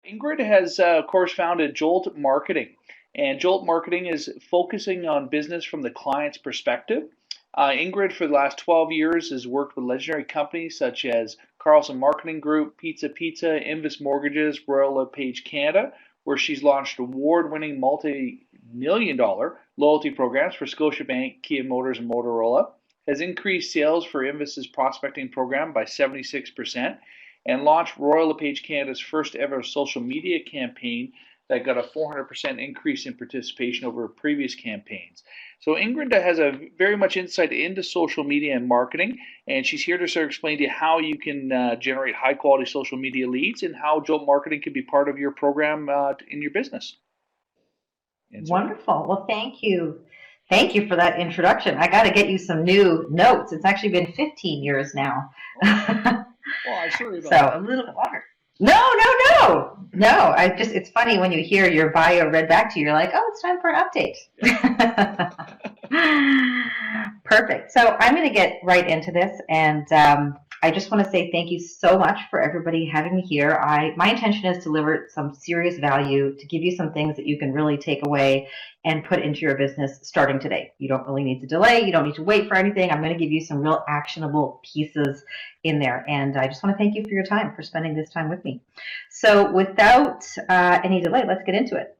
Ingrid has, of course, founded Jolt Marketing, and Jolt Marketing is focusing on business from the client's perspective. Ingrid, for the last 12 years, has worked with legendary companies such as Carlson Marketing Group, Pizza Pizza, Invus Mortgages, Royal LePage Canada, where she's launched award-winning multi-million dollar loyalty programs for Scotiabank, Kia Motors, and Motorola, has increased sales for Invus's prospecting program by 76%, and launched Royal LePage Canada's first ever social media campaign that got a 400% increase in participation over previous campaigns. So Ingrid has a very much insight into social media and marketing, and she's here to sort of explain to you how you can generate high quality social media leads and how Jolt Marketing can be part of your program in your business. And so, Wonderful. Well, thank you. Thank you for that introduction. I got to get you some new notes. It's actually been 15 years now. oh, well, I'm sorry about So that. a little bit longer. No, no, no, no. It's funny when you hear your bio read back to you, you're like, oh, it's time for an update. Perfect. So I'm going to get right into this, and I just want to say thank you so much for everybody having me here. My intention is to deliver some serious value, to give you some things that you can really take away and put into your business starting today. You don't really need to delay. You don't need to wait for anything. I'm going to give you some real actionable pieces in there. And I just want to thank you for your time, for spending this time with me. So without any delay, let's get into it.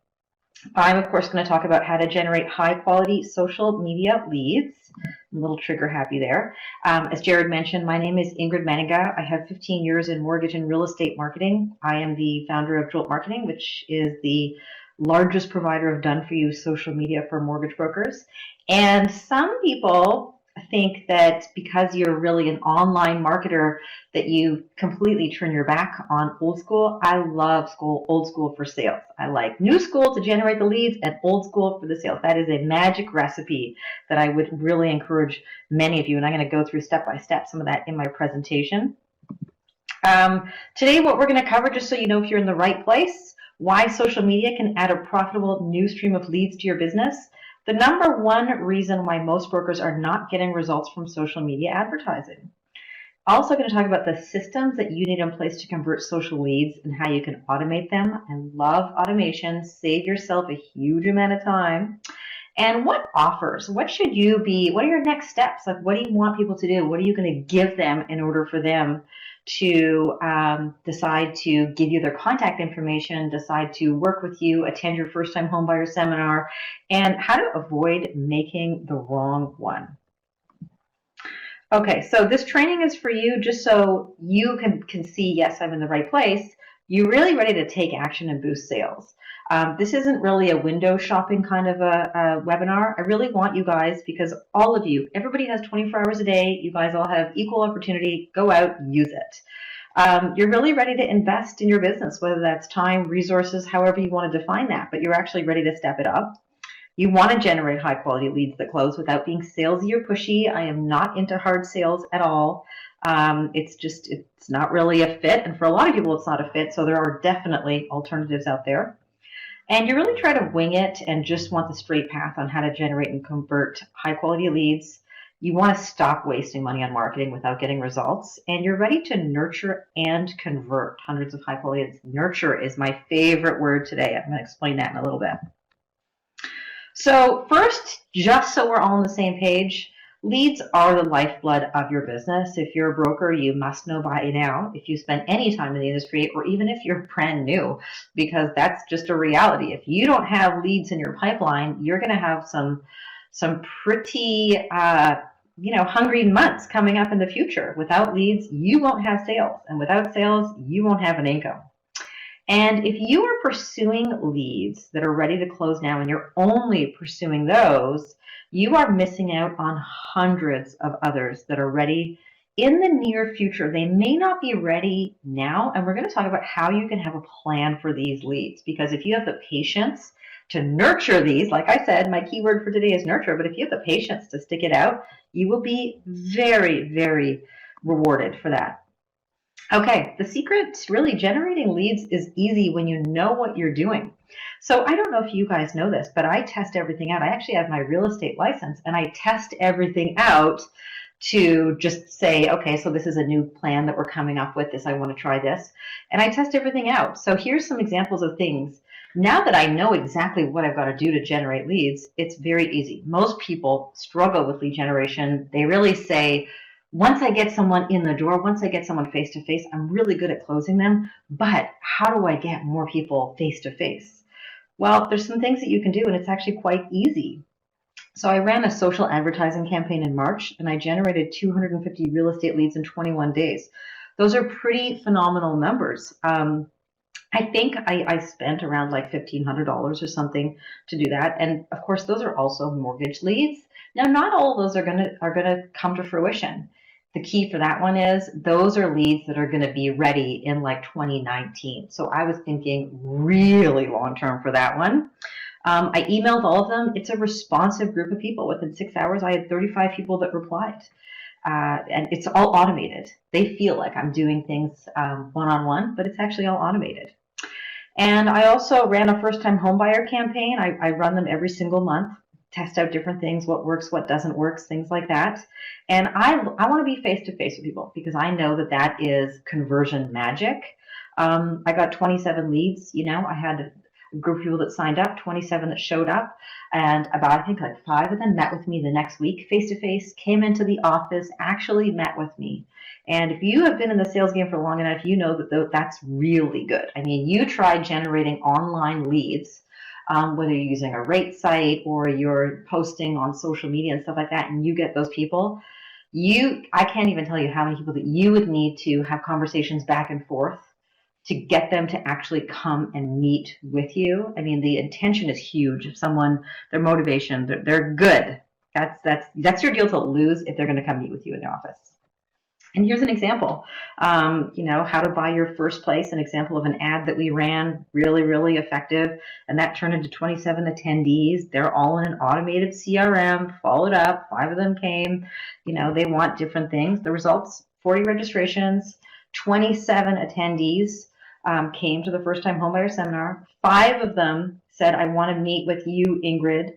I'm, of course, going to talk about how to generate high-quality social media leads. I'm a little trigger happy there. As Jared mentioned, my name is Ingrid Menninga. I have 15 years in mortgage and real estate marketing. I am the founder of Jolt Marketing, which is the largest provider of done-for-you social media for mortgage brokers. And some people think that because you're really an online marketer that you completely turn your back on old school. I love old school for sales. I like new school to generate the leads and old school for the sales. That is a magic recipe that I would really encourage many of you, and I'm going to go through step by step some of that in my presentation. Today what we're going to cover, just so you know if you're in the right place, why social media can add a profitable new stream of leads to your business. The number one reason why most brokers are not getting results from social media advertising. Also going to talk about the systems that you need in place to convert social leads and how you can automate them. I love automation. Save yourself a huge amount of time. And what offers? What should you be? What are your next steps? Like, what do you want people to do? What are you going to give them in order for them to decide to give you their contact information, decide to work with you, attend your first time homebuyer seminar, and how to avoid making the wrong one. Okay, so this training is for you just so you can see, yes, I'm in the right place. You're really ready to take action and boost sales. This isn't really a window shopping kind of a webinar. I really want you guys, because all of you, everybody has 24 hours a day. You guys all have equal opportunity. Go out, use it. You're really ready to invest in your business, whether that's time, resources, however you want to define that, but you're actually ready to step it up. You want to generate high quality leads that close without being salesy or pushy. I am not into hard sales at all. It's not really a fit. And for a lot of people, it's not a fit. So there are definitely alternatives out there. And you really try to wing it and just want the straight path on how to generate and convert high quality leads. You want to stop wasting money on marketing without getting results. And you're ready to nurture and convert hundreds of high quality leads. Nurture is my favorite word today. I'm going to explain that in a little bit. So first, just so we're all on the same page, leads are the lifeblood of your business. If you're a broker, you must know by now, if you spend any time in the industry, or even if you're brand new, because that's just a reality. If you don't have leads in your pipeline, you're going to have some pretty hungry months coming up in the future. Without leads, you won't have sales, and without sales, you won't have an income. And if you are pursuing leads that are ready to close now and you're only pursuing those, you are missing out on hundreds of others that are ready in the near future. They may not be ready now, and we're going to talk about how you can have a plan for these leads, because if you have the patience to nurture these, like I said, my keyword for today is nurture, but if you have the patience to stick it out, you will be very, very rewarded for that. Okay, the secret really generating leads is easy when you know what you're doing. So I don't know if you guys know this, but I test everything out. I actually have my real estate license and I test everything out to just say, okay, so this is a new plan that we're coming up with, this, I want to try this. And I test everything out. So here's some examples of things. Now that I know exactly what I've got to do to generate leads, it's very easy. Most people struggle with lead generation. They really say, once I get someone in the door, once I get someone face to face, I'm really good at closing them. But how do I get more people face to face? Well, there's some things that you can do, and it's actually quite easy. So I ran a social advertising campaign in March, and I generated 250 real estate leads in 21 days. Those are pretty phenomenal numbers. I think I spent around like $1,500 or something to do that, and of course those are also mortgage leads. Now, not all of those are gonna come to fruition. The key for that one is those are leads that are going to be ready in like 2019. So I was thinking really long term for that one. I emailed all of them. It's a responsive group of people. Within 6 hours, I had 35 people that replied. And it's all automated. They feel like I'm doing things one-on-one, but it's actually all automated. And I also ran a first-time homebuyer campaign. I run them every single month, test out different things, what works, what doesn't work, things like that. And I want to be face-to-face with people because I know that that is conversion magic. I got 27 leads. I had a group of people that signed up, 27 that showed up, and about, I think, like 5 of them met with me the next week face-to-face, came into the office, actually met with me. And if you have been in the sales game for long enough, you know that that's really good. I mean, you try generating online leads, whether you're using a rate site or you're posting on social media and stuff like that, and you get those people, I can't even tell you how many people that you would need to have conversations back and forth to get them to actually come and meet with you. I mean, the intention is huge. If someone, their motivation, they're good. That's your deal to lose if they're going to come meet with you in the office. And here's an example, how to buy your first place, an example of an ad that we ran, really, really effective. And that turned into 27 attendees. They're all in an automated CRM, followed up, 5 of them came. They want different things. The results, 40 registrations, 27 attendees came to the first time homebuyer seminar. 5 of them said, I want to meet with you, Ingrid,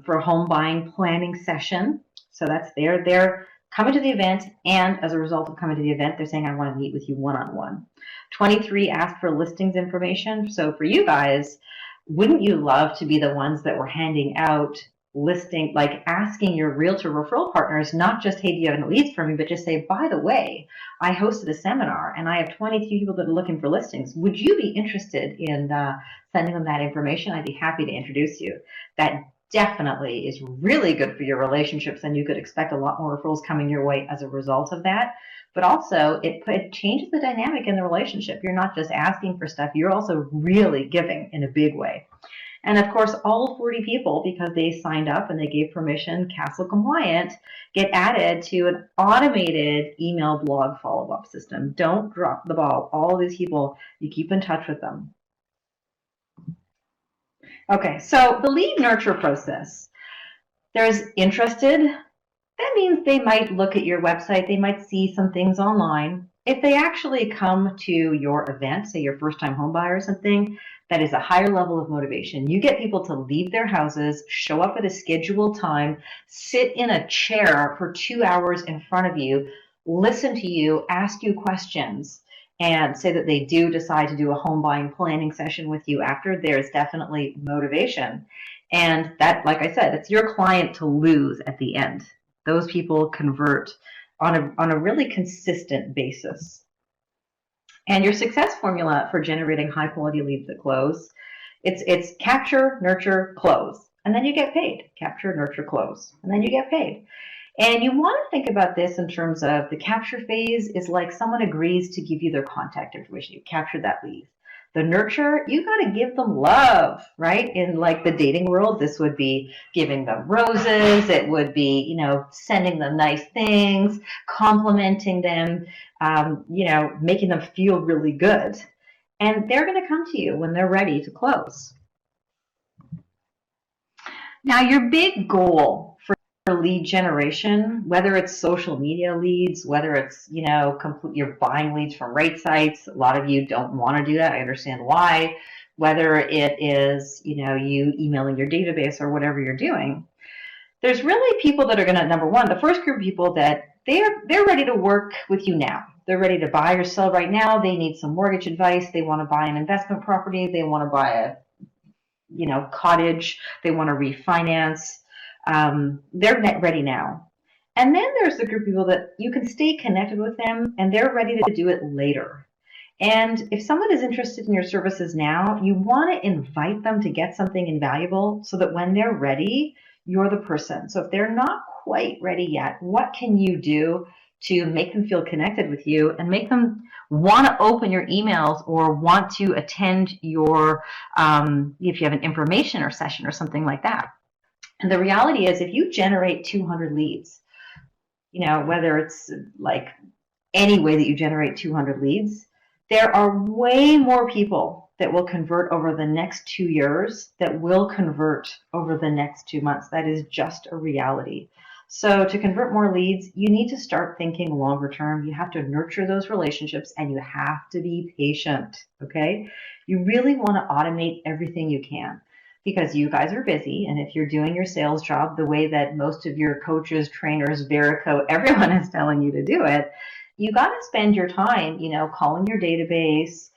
for a home buying planning session. So that's they're coming to the event, and as a result of coming to the event, they're saying, I want to meet with you one-on-one. 23 asked for listings information. So for you guys, wouldn't you love to be the ones that were handing out listing, like asking your realtor referral partners, not just, hey, do you have any leads for me, but just say, by the way, I hosted a seminar and I have 22 people that are looking for listings. Would you be interested in sending them that information? I'd be happy to introduce you. That definitely is really good for your relationships, and you could expect a lot more referrals coming your way as a result of that. But also, it changes the dynamic in the relationship. You're not just asking for stuff, you're also really giving in a big way. And of course, all 40 people, because they signed up and they gave permission, Castle compliant, get added to an automated email blog follow-up system. Don't drop the ball. All of these people, you keep in touch with them. Okay, so the lead nurture process. There's interested. That means they might look at your website. They might see some things online. If they actually come to your event, say your first-time home buyer or something, that is a higher level of motivation. You get people to leave their houses, show up at a scheduled time, sit in a chair for 2 hours in front of you, listen to you, ask you questions, and say that they do decide to do a home buying planning session with you after. There's definitely motivation. And that, like I said, it's your client to lose at the end. Those people convert on a really consistent basis. And your success formula for generating high quality leads that close, it's capture, nurture, close. And then you get paid. Capture, nurture, close. And then you get paid. And you want to think about this in terms of the capture phase is like someone agrees to give you their contact information. You captured that lead. The nurture, you got to give them love, right? In like the dating world, this would be giving them roses. It would be, sending them nice things, complimenting them, making them feel really good. And they're going to come to you when they're ready to close. Now, your big goal for lead generation, whether it's social media leads, whether it's, you're buying leads from rate sites. A lot of you don't want to do that. I understand why. Whether it is, you emailing your database or whatever you're doing, There's really people that are going to, number one, the first group of people that they're ready to work with you now. They're ready to buy or sell right now. They need some mortgage advice. They want to buy an investment property. They want to buy a cottage. They want to refinance. They're ready now. And then there's the group of people that you can stay connected with them and they're ready to do it later. And if someone is interested in your services now, you want to invite them to get something invaluable so that when they're ready, you're the person. So if they're not quite ready yet, what can you do to make them feel connected with you and make them want to open your emails or want to attend your, if you have an information or session or something like that. And the reality is if you generate 200 leads, whether it's like any way that you generate 200 leads, there are way more people that will convert over the next 2 years that will convert over the next 2 months. That is just a reality. So to convert more leads, you need to start thinking longer term. You have to nurture those relationships and you have to be patient, okay? You really want to automate everything you can because you guys are busy, and if you're doing your sales job the way that most of your coaches, trainers, VERICO, everyone is telling you to do it, you got to spend your time, calling your database,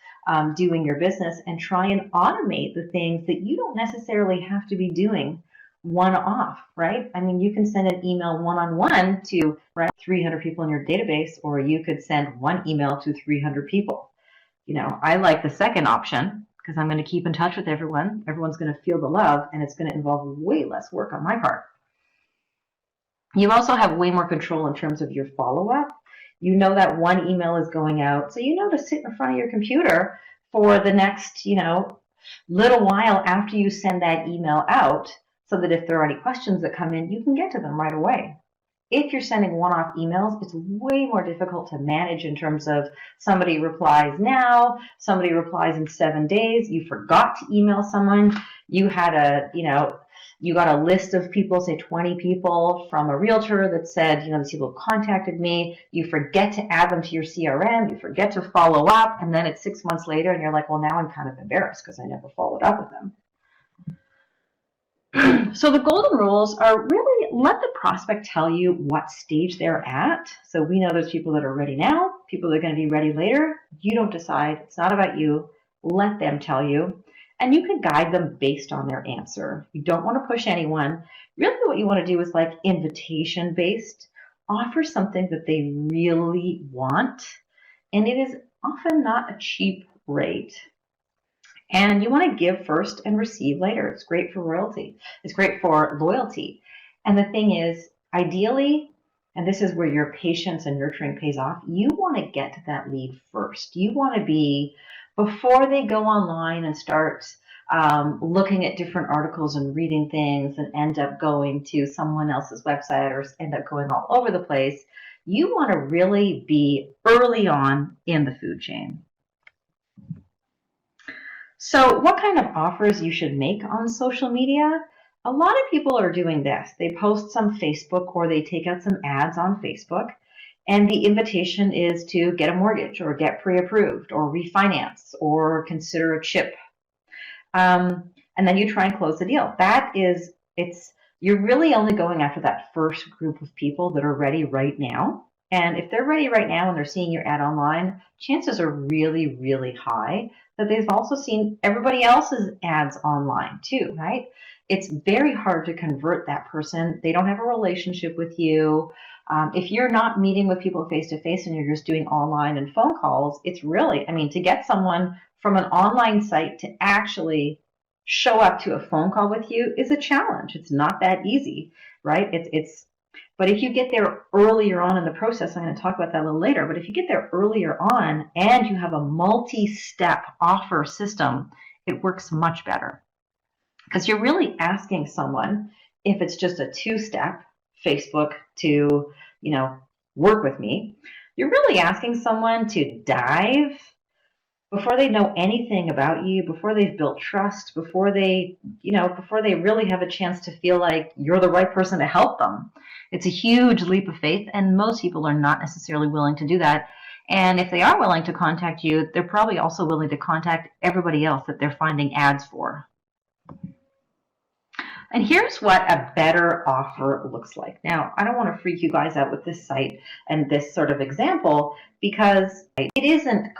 doing your business, and try and automate the things that you don't necessarily have to be doing one-off, right? I mean, you can send an email one-on-one to 300 people in your database, or you could send one email to 300 people. I like the second option because I'm going to keep in touch with everyone. Everyone's going to feel the love, and it's going to involve way less work on my part. You also have way more control in terms of your follow-up. You know that one email is going out, so you know to sit in front of your computer for the next, little while after you send that email out, so that if there are any questions that come in, you can get to them right away. If you're sending one-off emails, it's way more difficult to manage in terms of somebody replies now, somebody replies in 7 days, you forgot to email someone, you had you got a list of people, say 20 people from a realtor that said, these people contacted me. You forget to add them to your CRM. You forget to follow up. And then it's 6 months later and you're like, well, now I'm kind of embarrassed because I never followed up with them. So the golden rules are really let the prospect tell you what stage they're at. So we know there's people that are ready now, people that are going to be ready later. You don't decide. It's not about you. Let them tell you. And you can guide them based on their answer. You don't want to push anyone. Really what you want to do is like invitation based. Offer something that they really want. And it is often not a cheap rate. And you want to give first and receive later. It's great for royalty. It's great for loyalty. And the thing is, ideally, and this is where your patience and nurturing pays off, you want to get to that lead first. You want to be, before they go online and start looking at different articles and reading things and end up going to someone else's website or end up going all over the place, you want to really be early on in the food chain. So what kind of offers you should make on social media? A lot of people are doing this. They post some Facebook or they take out some ads on Facebook, and the invitation is to get a mortgage or get pre-approved or refinance or consider a chip. And then you try and close the deal. You're really only going after that first group of people that are ready right now. And if they're ready right now and they're seeing your ad online, chances are really, really high that they've also seen everybody else's ads online too, right? It's very hard to convert that person. They don't have a relationship with you. If you're not meeting with people face to face and you're just doing online and phone calls, it's really, to get someone from an online site to actually show up to a phone call with you is a challenge. It's not that easy, right? But if you get there earlier on in the process, I'm going to talk about that a little later, but if you get there earlier on and you have a multi-step offer system, it works much better. Because you're really asking someone, if it's just a two-step, Facebook to, work with me, you're really asking someone to dive before they know anything about you, before they've built trust, before they really have a chance to feel like you're the right person to help them. It's a huge leap of faith, and most people are not necessarily willing to do that. And if they are willing to contact you, they're probably also willing to contact everybody else that they're finding ads for. And here's what a better offer looks like. Now, I don't want to freak you guys out with this site and this sort of example because it isn't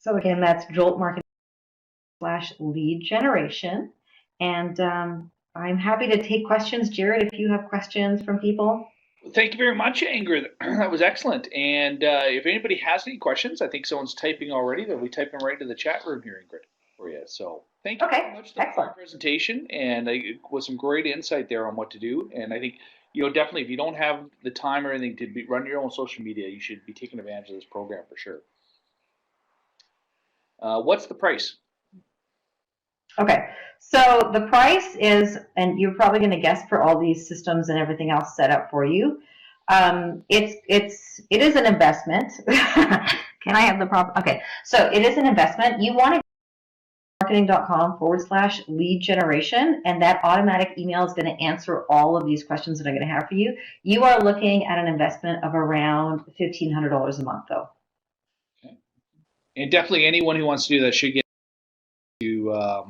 So again, that's joltmarketing/lead generation. And I'm happy to take questions, Jared, if you have questions from people. Thank you very much, Ingrid. That was excellent. And if anybody has any questions, I think someone's typing already. They'll be typing right into the chat room here, Ingrid, for you. So thank you very Okay, much for the excellent. presentation, and it was some great insight there on what to do. And I think, definitely, if you don't have the time or anything to run your own social media, you should be taking advantage of this program for sure. What's the price? Okay, so the price is, and you're probably going to guess for all these systems and everything else set up for you. It is an investment. Can I have the proper? Okay, so it is an investment. You want to marketing.com/lead generation, and that automatic email is going to answer all of these questions that I'm going to have for you. You are looking at an investment of around $1,500 a month, though. Okay. And definitely anyone who wants to do that should get to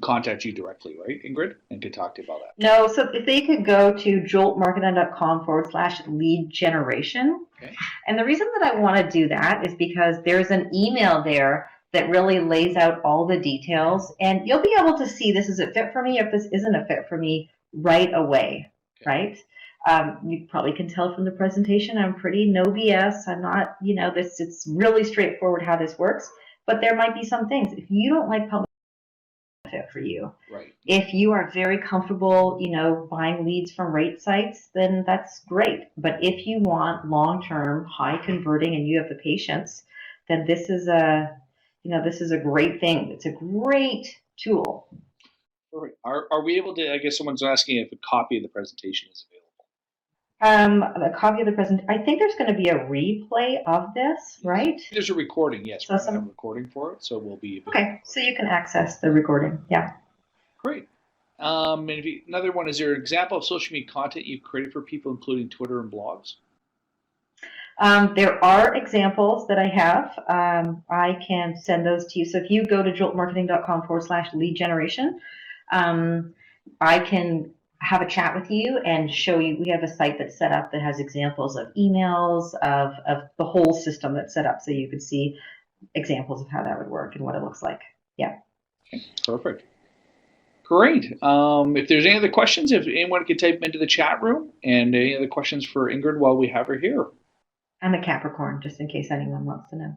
contact you directly, right, Ingrid? And could talk to you about that. No, so if they could go to joltmarketing.com/lead generation. Okay. And the reason that I want to do that is because there's an email there that really lays out all the details, and you'll be able to see this is a fit for me, if this isn't a fit for me right away, okay. Right? You probably can tell from the presentation I'm pretty no BS. I'm not, it's really straightforward how this works, but there might be some things. If you don't like public fit for you. Right. If you are very comfortable, buying leads from rate sites, then that's great. But if you want long-term, high converting, and you have the patience, then this is a great thing. It's a great tool. Are we able to? I guess someone's asking if a copy of the presentation is available. A copy of the presentation. I think there's going to be a replay of this, right? There's a recording, yes. So we have a recording for it, so we'll be okay. So you can access the recording. Yeah. Great. And another one, is there an example of social media content you've created for people, including Twitter and blogs? There are examples that I have. I can send those to you. So if you go to joltmarketing.com/lead generation, I can have a chat with you and show you. We have a site that's set up that has examples of emails, of the whole system that's set up, so you could see examples of how that would work and what it looks like. Yeah. Okay, perfect. Great. If there's any other questions, if anyone could type them into the chat room, and any other questions for Ingrid while we have her here. I'm a Capricorn, just in case anyone wants to know.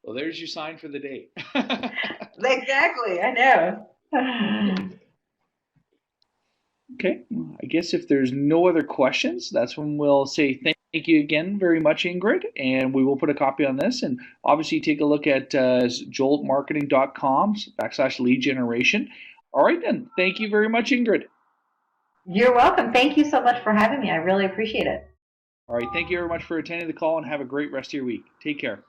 Well, there's your sign for the day. Exactly, I know. Okay, I guess if there's no other questions, that's when we'll say thank you again very much, Ingrid, and we will put a copy on this. And obviously take a look at joltmarketing.com/lead generation. All right then, thank you very much, Ingrid. You're welcome. Thank you so much for having me. I really appreciate it. All right, thank you very much for attending the call, and have a great rest of your week. Take care.